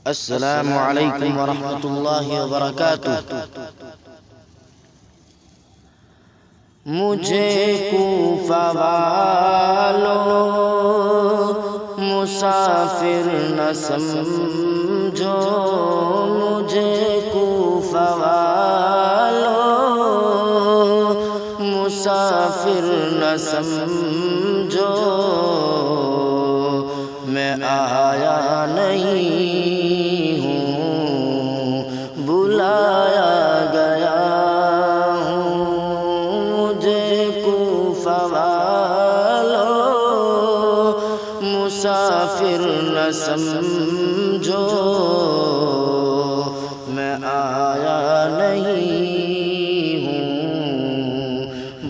السلام علیکم ورحمۃ اللہ وبرکاتہ۔ مجھے کوفہ والوں مسافر نہ سمجھو، مجھے کوفہ والوں مسافر نہ سمجھو، میں آیا نہیں ہوں، بلایا گیا ہوں۔ مجھے کوفہ والوں مسافر نہ سمجھو، میں آیا نہیں ہوں،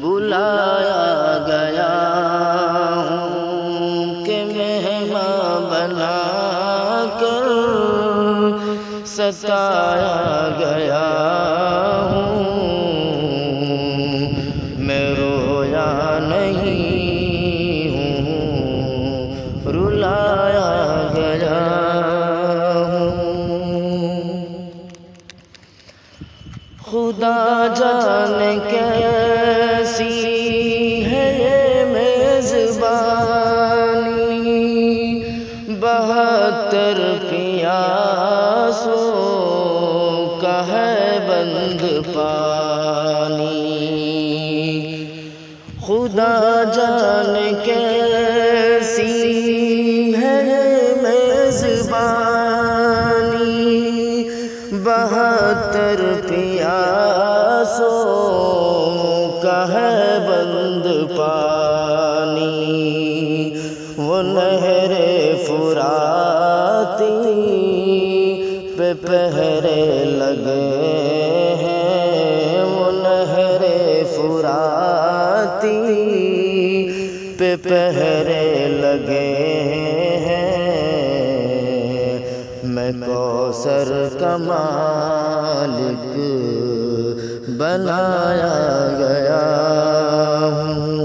بلایا گیا ہوں کہ مہمان بنا کر ستایا گیا ہوں۔ میں رویا نہیں ہوں، رلایا گیا ہوں۔ خدا جانے کیسی ہے یہ میزبانی، 72 پیاسوں کا ہے بند پانی۔ خدا جانے کیسی ہے یہ میزبانی، 72 پیاسوں کا ہے بند پانی۔ وہ نہر فراتی پہ پہرے لگے ہیں، وہ نہر فراتی پہ پہرے لگے ہیں۔ میں کوثر کا مالک بنایا گیا ہوں۔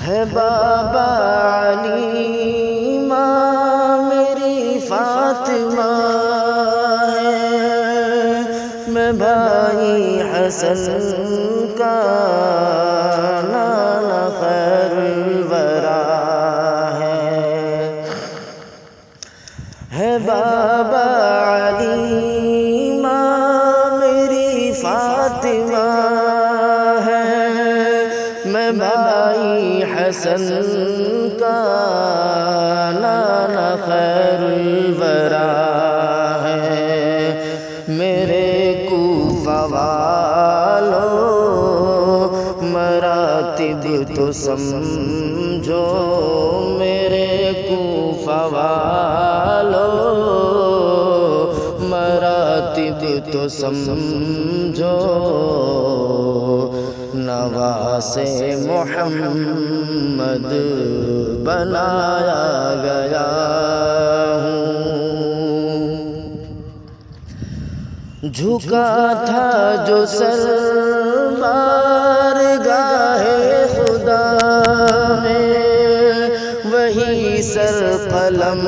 ہے بابا علی ماں میری فاطمہ ہے، میں بھائی حسن کا نانا خیر الورا ہے بابا علی ماں میری فاطمہ ہے، میں بھائی حسن کا نانا خیر الورا ہے۔ میرے کوفہ والوں مراتب تو سمجھو، میرے کوفہ والوں مراتب تو سمجھو، نواسے محمد بنایا گیا ہوں۔ جھکا تھا جو سر بارگاہ خدا میں، وہی سر قلم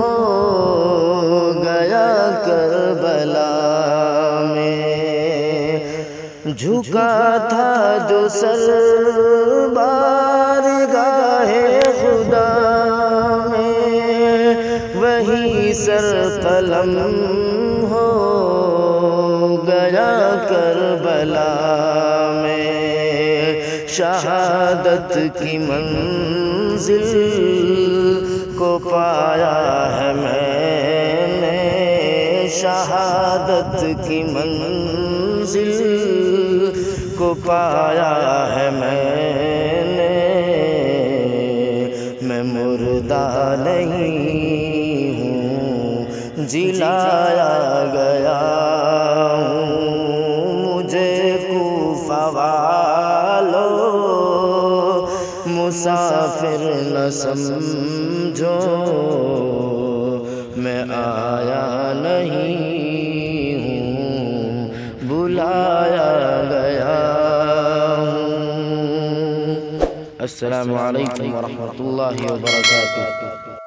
ہو گیا کربلا میں۔ جھکا تھا جو سر بارگاہ خدا میں، وہی سر قلم ہو گیا کربلا میں۔ شہادت کی منزل کو پایا ہے میں نے، شہادت کی منزل کو پایا ہے میں نے۔ میں مردہ نہیں ہوں، جلایا گیا ہوں۔ مجھے کوفہ والوں مسافر نہ سمجھو، میں آیا نہیں ہوں، بلایا گیا ہوں۔ السلام علیکم ورحمۃ اللہ وبرکاتہ۔